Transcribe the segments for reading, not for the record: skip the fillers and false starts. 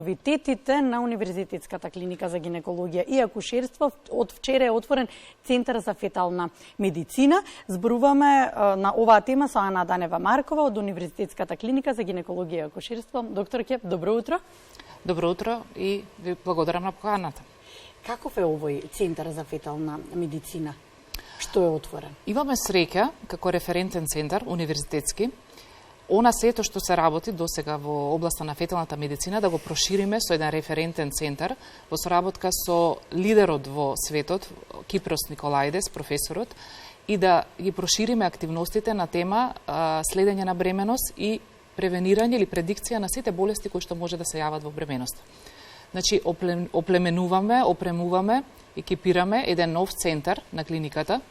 Новитетите на Универзитетската клиника за гинекологија и акушерство. Од вчера е отворен Центар за фетална медицина. Зборуваме на оваа тема со Ана Данева-Маркова од Универзитетската клиника за гинекологија и акушерство. Докторке, добро утро. Добро утро и ви благодарам на поканата. Каков е овој Центар за фетална медицина? Што е отворен? Имаме среќа како референтен центар универзитетски. Она сето што се работи досега во областа на феталната медицина да го прошириме со еден референтен центар во соработка со лидерот во светот, Кипрос Николаидес, професорот, и да ги прошириме активностите на тема следење на бременост и превенирање или предикција на сите болести кои што може да се јават во бременоста. Значи, оплеменуваме, опремуваме, екипираме еден нов центар на клиниката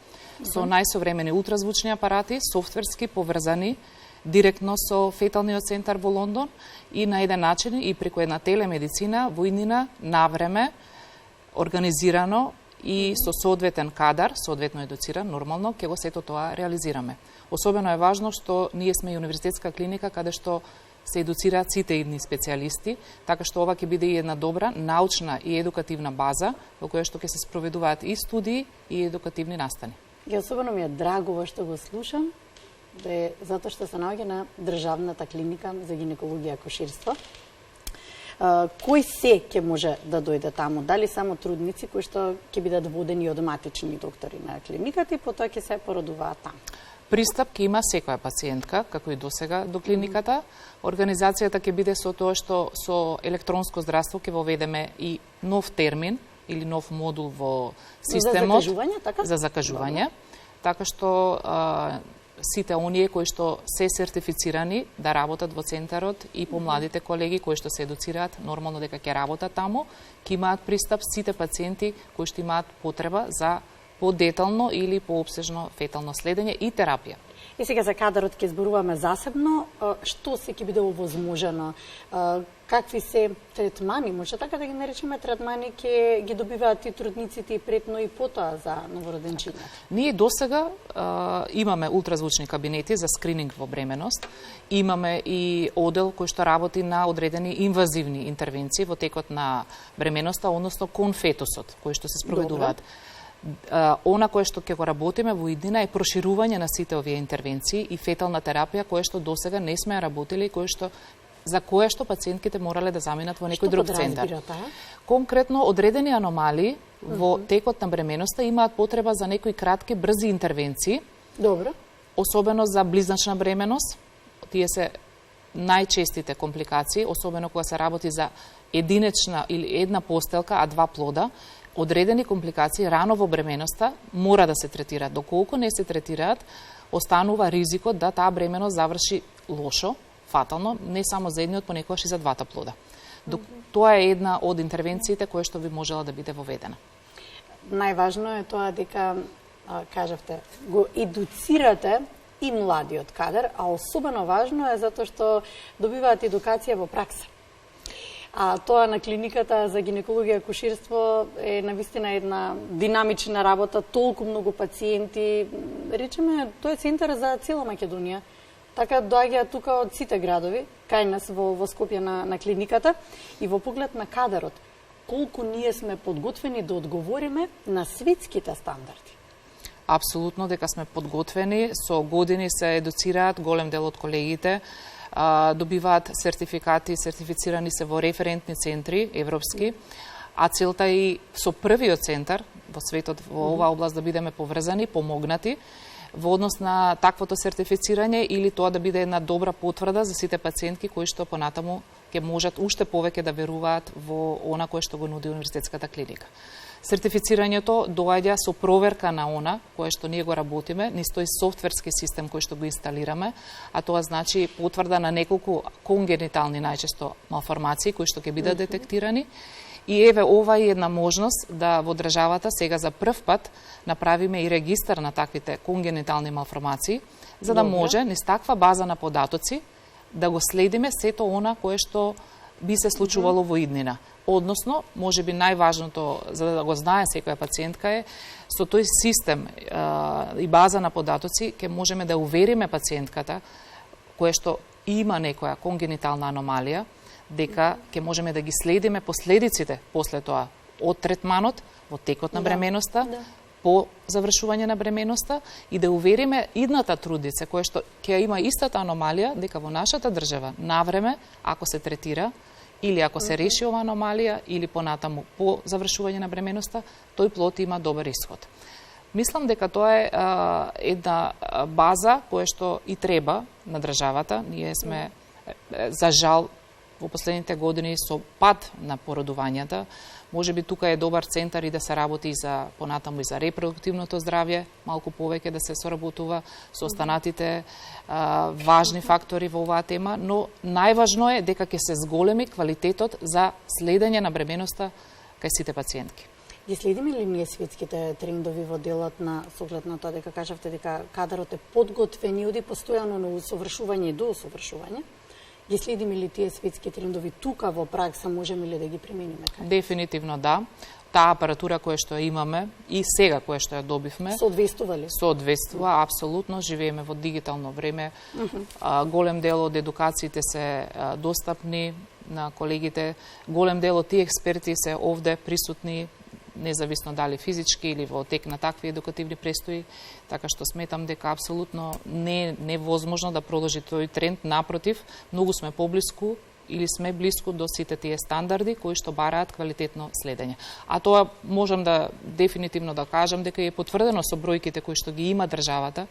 со најсовремени ултразвучни апарати, софтверски поврзани директно со феталниот центар во Лондон и на еден начин и преку една телемедицина во иднина навреме, организирано и со соодветен кадар, соодветно едуциран, нормално, ќе го сето тоа реализираме. Особено е важно што ние сме и универзитетска клиника каде што се едуцираат сите идни специјалисти, така што ова ќе биде и една добра научна и едукативна база во која што ќе се спроведуваат и студии и едукативни настани. И особено ми е драго во што го слушам, затоа што се наоѓа на државната клиника за гинекологија и акушерство. Кој се ќе може да дојде таму? Дали само трудници кои што ќе бидат водени од матични доктори на клиниката и потоа ќе се породуваат таму? Пристап ќе има секоја пациентка, како и досега до клиниката. Организацијата ќе биде со тоа што со електронско здравство ќе воведеме и нов термин или нов модул во системот за закажување, така што сите оние кои што се сертифицирани да работат во центарот и помладите колеги кои што се едуцираат нормално дека ќе работат таму, ќе имаат пристап сите пациенти кои што имаат потреба за подетално или поопсежно фетално следење и терапија. И сега за кадарот ќе зборуваме засебно, што се ќе биде овозможено, какви се третмани, може така да ги наречеме третмани, ќе ги добиваат и трудниците и предно и потоа за новороденчината? Ние досега имаме ултразвучни кабинети за скрининг во бременост, имаме и одел кој што работи на одредени инвазивни интервенции во текот на бременоста, односно кон фетусот, кои што се спроведуваат. Она кое што ќе го работиме во иднина е проширување на сите овие интервенции и фетална терапија која што досега не сме работили и за кое што пациентките морале да заминат во некој друг центар. Конкретно, одредени аномалии во текот на бременоста имаат потреба за некои кратки, брзи интервенции. Добро. Особено за близначна бременост. Тие се најчестите компликации, особено кога се работи за единечна или една постелка, а два плода. Одредени компликации рано во бременоста мора да се третираат. Доколку не се третираат, останува ризикот да таа бременост заврши лошо, фатално, не само за едниот, понекогаш и за двата плода. Тоа е една од интервенциите која што би можела да биде воведена. Најважно е тоа дека, кажавте, го едуцирате и младиот кадар, а особено важно е затоа што добиваат едукација во пракса. А тоа на клиниката за гинекологија и акушерство е навистина една динамична работа, толку многу пациенти. Речеме, тоа е центар за цела Македонија. Така доаѓаат тука од сите градови, кај нас во Скопје на клиниката и во поглед на кадарот. Колку ние сме подготвени да одговориме на светските стандарди? Апсолутно дека сме подготвени, со години се едуцираат голем дел од колегите, добиваат сертификати, сертифицирани се во референтни центри европски, а целта и со првиот центар во светот во оваа област да бидеме поврзани, помогнати во однос на таквото сертифицирање или тоа да биде една добра потврда за сите пациентки кои што понатаму ќе можат уште повеќе да веруваат во она кое што го нуди универзитетската клиника. Сертифицирањето доаѓа со проверка на она кое што ние го работиме, низ тој софтверски систем кој што го инсталираме, а тоа значи потврда на неколку конгенитални најчесто малформации кои што ќе бидат детектирани. И еве ова е една можност да во државата сега за прв пат направиме и регистар на таквите конгенитални малформации, за да може низ таква база на податоци да го следиме сето она кое што би се случувало во иднина. Односно, може би најважното за да го знае секоја пациентка е со тој систем и база на податоци ќе можеме да увериме пациентката која што има некоја конгенитална аномалија дека ќе можеме да ги следиме последиците после тоа од третманот во текот на бременоста, по завршување на бременоста и да увериме идната трудница која што ќе има истата аномалија дека во нашата држава навреме ако се третира или ако се реши ова аномалија или понатаму по завршување на бременоста, тој плод има добар исход. Мислам дека тоа е една база која што и треба на државата. Ние сме, за жал, во последните години со пад на породувањата. Може би тука е добар центар и да се работи и за понатаму и за репродуктивното здравје, малку повеќе да се соработува со останатите важни фактори во оваа тема, но најважно е дека ќе се зголеми квалитетот за следење на бременоста кај сите пациентки. Ги следиме ли ние светските трендови во делот на соглед на тоа дека кажавте дека кадрот е подготвен и оди постојано на усовршување и до усовршување? Ги следиме ли тие светски трендови тука во пракса, можеме ли да ги примениме? Дефинитивно да. Таа апаратура која што ја имаме и сега која што ја добивме соодветствува ли? Соодветствува, апсолутно. Живееме во дигитално време. Голем дел од едукациите се достапни на колегите. Голем дел од тие експерти се овде присутни, независно дали физички или во тек на такви едукативни престои, така што сметам дека апсолутно не е невозможно да продолжи тој тренд, напротив, многу сме поблиску или сме блиску до сите тие стандарди кои што бараат квалитетно следење. А тоа можам да дефинитивно да кажам дека е потврдено со бројките кои што ги има државата,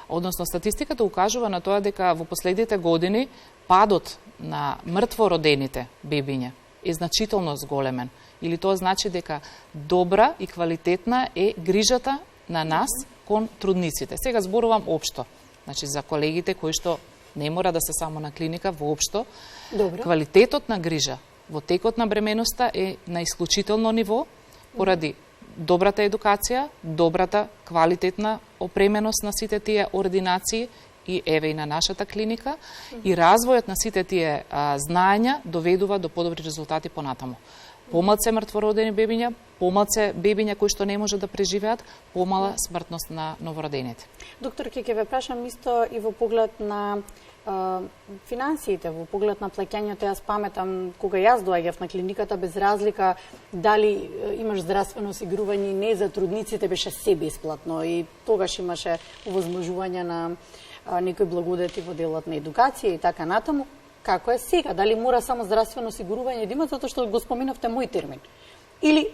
односно статистиката укажува на тоа дека во последните години падот на мртво родените бебиња е значително зголемен. Или тоа значи дека добра и квалитетна е грижата на нас кон трудниците. Сега зборувам општо, значи за колегите кои што не мора да се само на клиника, воопшто. Добро. Квалитетот на грижа во текот на бременоста е на исклучително ниво поради добрата едукација, добрата квалитетна опременост на сите тие ординации и еве и на нашата клиника и развојот на сите тие знаења доведува до подобри резултати понатаму. Помалце мртвородени бебиња, помалце бебиња кои што не може да преживеат, помала смртност на новородените. Доктор, ќе ве прашам исто и во поглед на финансиите, во поглед на плаќањето. Јас паметам кога јас доаѓав на клиниката, без разлика дали имаш здравствено осигурување и не, за трудниците беше се бесплатно и тогаш имаше овозможување на некои благодети во делот на едукација и така натаму. Како е сега? Дали мора само здравствено осигурување да има, затоа што го споминавте мој термин? Или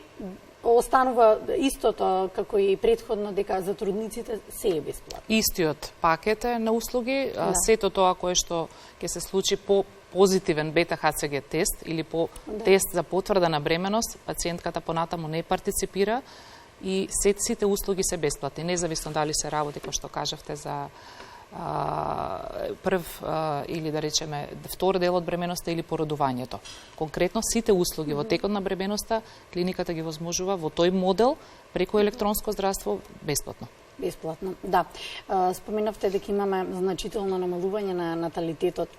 останува истото како и претходно дека за трудниците се е бесплатно? Истиот пакет е на услуги, сето тоа кое што ќе се случи по позитивен бета-ХЦГ тест или по тест за потврда на бременост, пациентката понатаму не партиципира и сите услуги се бесплатни, независно дали се работи, кој што кажавте, за прв или да речеме втор дел од бременоста или породувањето. Конкретно сите услуги во текот на бременоста клиниката ги возможува во тој модел преку електронско здравство бесплатно. Бесплатно, да. Споменавте дека имаме значително намалување на наталитетот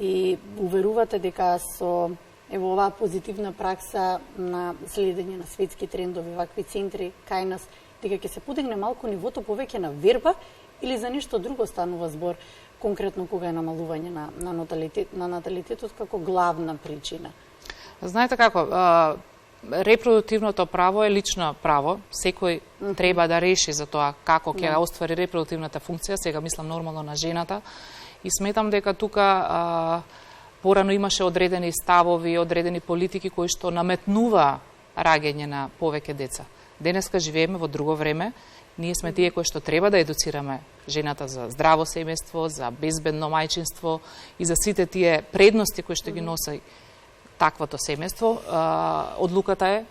и уверувате дека со ево оваа позитивна пракса на следење на светски трендови, вакви центри кај нас, дека ќе се подигне малку нивото повеќе на верба или за нешто друго станува збор, конкретно кога е намалување на наталитетот како главна причина? Знаете како, репродуктивното право е лично право. Секој треба да реши за тоа како ќе оствари репродуктивната функција, сега мислам нормално на жената. И сметам дека тука порано имаше одредени ставови, одредени политики кои што наметнува раѓање на повеќе деца. Денеска живееме во друго време. Ние сме тие кои што треба да едуцираме жената за здраво семејство, за безбедно мајчинство и за сите тие предности кои што ги носи таквото семејство. Одлуката е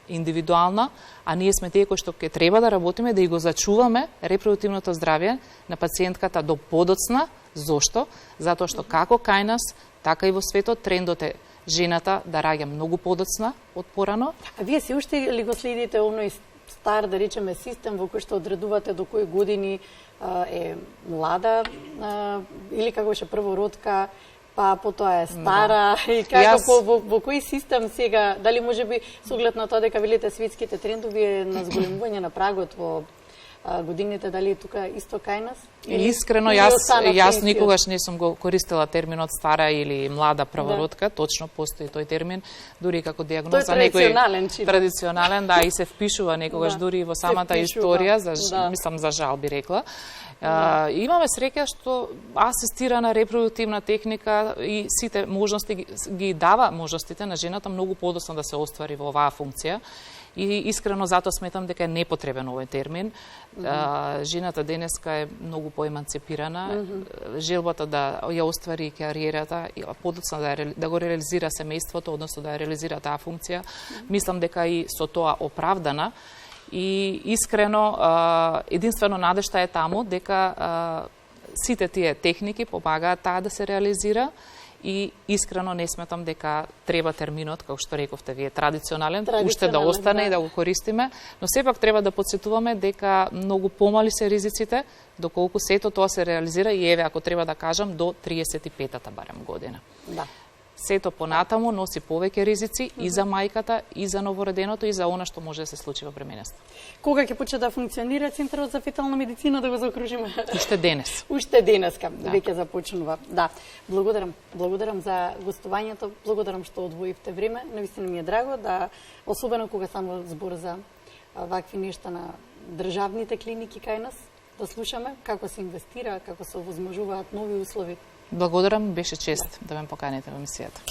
индивидуална, а ние сме тие кои што ќе треба да работиме да и го зачуваме репродуктивното здравје на пациентката до подоцна. Зошто? Затоа што како кај нас, така и во светот трендот е жената да раѓа многу подоцна од порано. А вие се уште ли го следите оној стар, да речеме, систем во кој што одредувате до кои години е млада или како беше првородка, па потоа е стара и како во кој систем сега, дали можеби со оглед на тоа дека велите светските трендови е на зголемување на прагот во годините, дали тука исто кај нас? Искрено, јас никогаш не сум го користела терминот стара или млада правородка, точно постои тој термин, дури како диагноза некој традиционален, да, и се впишува некогаш дури во самата историја, мислам за жал би рекла. Имаме среќа што асистирана репродуктивна техника и сите можности ги дава можностите на жената многу подоцна да се оствари во оваа функција. И искрено затоа сметам дека е непотребен овој термин. Жената денеска е многу поеманципирана. Желбата да ја оствари кариерата и подоцна да го реализира семејството, односно да ја реализира таа функција, мислам дека и со тоа оправдана. И искрено, единствено надежта е таму дека сите тие техники помагаат таа да се реализира и искрено не сметам дека треба терминот, како што рековте вие, традиционален, уште да остане и да го користиме, но сепак треба да подсетуваме дека многу помали се ризиците, доколку сето тоа се реализира и еве, ако треба да кажам, до 35-та барем година. Да. Сето понатаму носи повеќе ризици и за мајката, и за новороденото, и за она што може да се случи во бременество. Кога ќе почне да функционира Центарот за фетална медицина, да го заокружиме? Уште денес. Уште денеска, веќе започнува. Да, благодарам за гостувањето, благодарам што одвоивте време. Навистина ми е драго да, особено кога само збор за вакви нешта на државните клиники кај нас, да слушаме како се инвестира, како се овозможуваат нови услови. Благодарам, беше чест да ме поканите во емисијата.